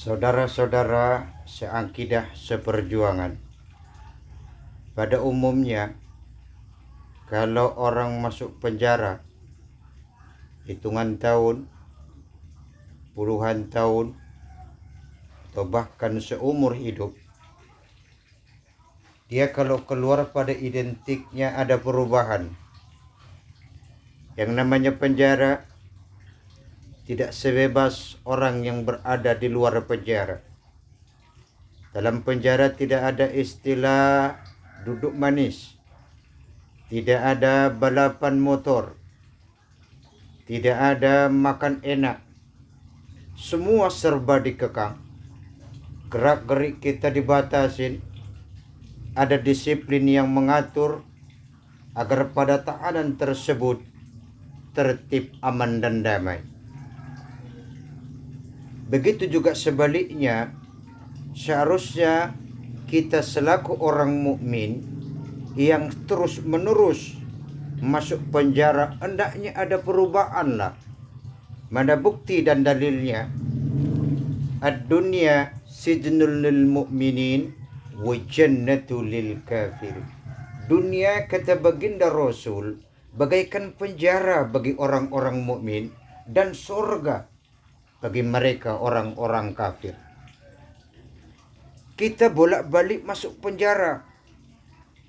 Saudara-saudara seakidah seperjuangan, pada umumnya kalau orang masuk penjara hitungan tahun, puluhan tahun, atau bahkan seumur hidup, dia kalau keluar pada identiknya ada perubahan. Yang namanya penjara tidak sebebas orang yang berada di luar penjara. Dalam penjara tidak ada istilah duduk manis, tidak ada balapan motor, tidak ada makan enak. Semua serba dikekang. Gerak-gerik kita dibatasin. Ada disiplin yang mengatur agar pada tahanan tersebut tertib, aman, dan damai. Begitu juga sebaliknya, seharusnya kita selaku orang mukmin yang terus-menerus masuk penjara, hendaknya ada perubahan lah. Mana bukti dan dalilnya? Ad-dunya sijnul lil mu'minin wa jannatu lil kafir. Dunia, kata baginda Rasul, bagaikan penjara bagi orang-orang mukmin dan surga bagi mereka orang-orang kafir. Kita bolak-balik masuk penjara.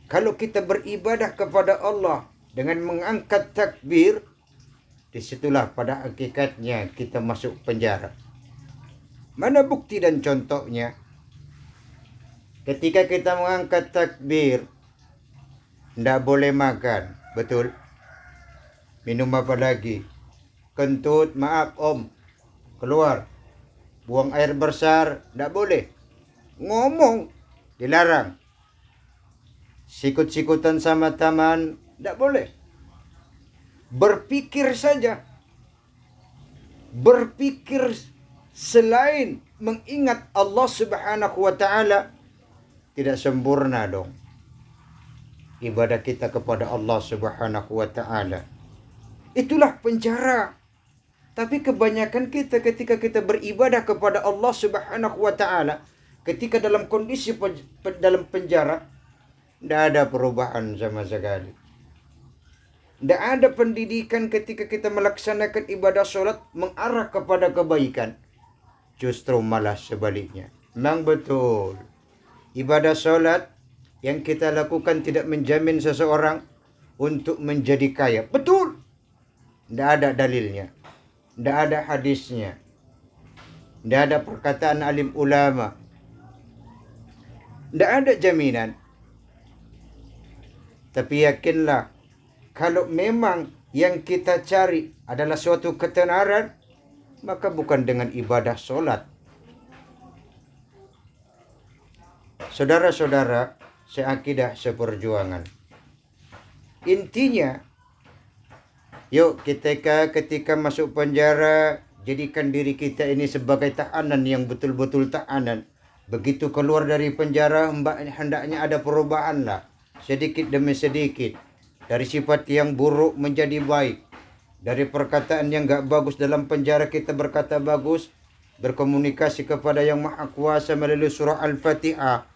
Kalau kita beribadah kepada Allah dengan mengangkat takbir, disitulah pada hakikatnya kita masuk penjara. Mana bukti dan contohnya? Ketika kita mengangkat takbir, tidak boleh makan, betul? Minum apa lagi? Kentut, maaf om, keluar. Buang air besar, tidak boleh. Ngomong, dilarang. Sikut-sikutan sama teman, tidak boleh. Berpikir saja. Berpikir selain mengingat Allah Subhanahu wa ta'ala, tidak sempurna dong ibadah kita kepada Allah Subhanahu wa ta'ala. Itulah penjara. Tapi kebanyakan kita ketika kita beribadah kepada Allah Subhanahu wa ta'ala, ketika dalam kondisi dalam penjara, tidak ada perubahan sama sekali. Tidak ada pendidikan ketika kita melaksanakan ibadah sholat mengarah kepada kebaikan. Justru malah sebaliknya. Memang betul, ibadah sholat yang kita lakukan tidak menjamin seseorang untuk menjadi kaya. Betul. Tidak ada dalilnya. Tidak ada hadisnya. Tidak ada perkataan alim ulama. Tidak ada jaminan. Tapi yakinlah, kalau memang yang kita cari adalah suatu ketenaran, maka bukan dengan ibadah solat. Saudara-saudara seakidah seperjuangan, intinya, yuk ketika masuk penjara, jadikan diri kita ini sebagai tahanan yang betul-betul tahanan. Begitu keluar dari penjara, hendaknya ada perubahan lah, sedikit demi sedikit. Dari sifat yang buruk menjadi baik. Dari perkataan yang gak bagus dalam penjara, kita berkata bagus. Berkomunikasi kepada Yang Maha Kuasa melalui surah Al-Fatihah.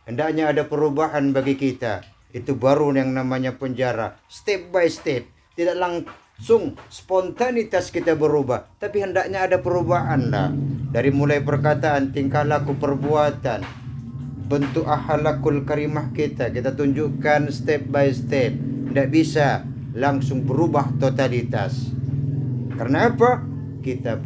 Hendaknya ada perubahan bagi kita. Itu baru yang namanya penjara. Step by step. Tidak langsung spontanitas kita berubah. Tapi hendaknya ada perubahan lah. Dari mulai perkataan, tingkah laku, perbuatan, bentuk akhlakul karimah kita tunjukkan step by step. Tidak bisa langsung berubah totalitas. Karena apa? Kita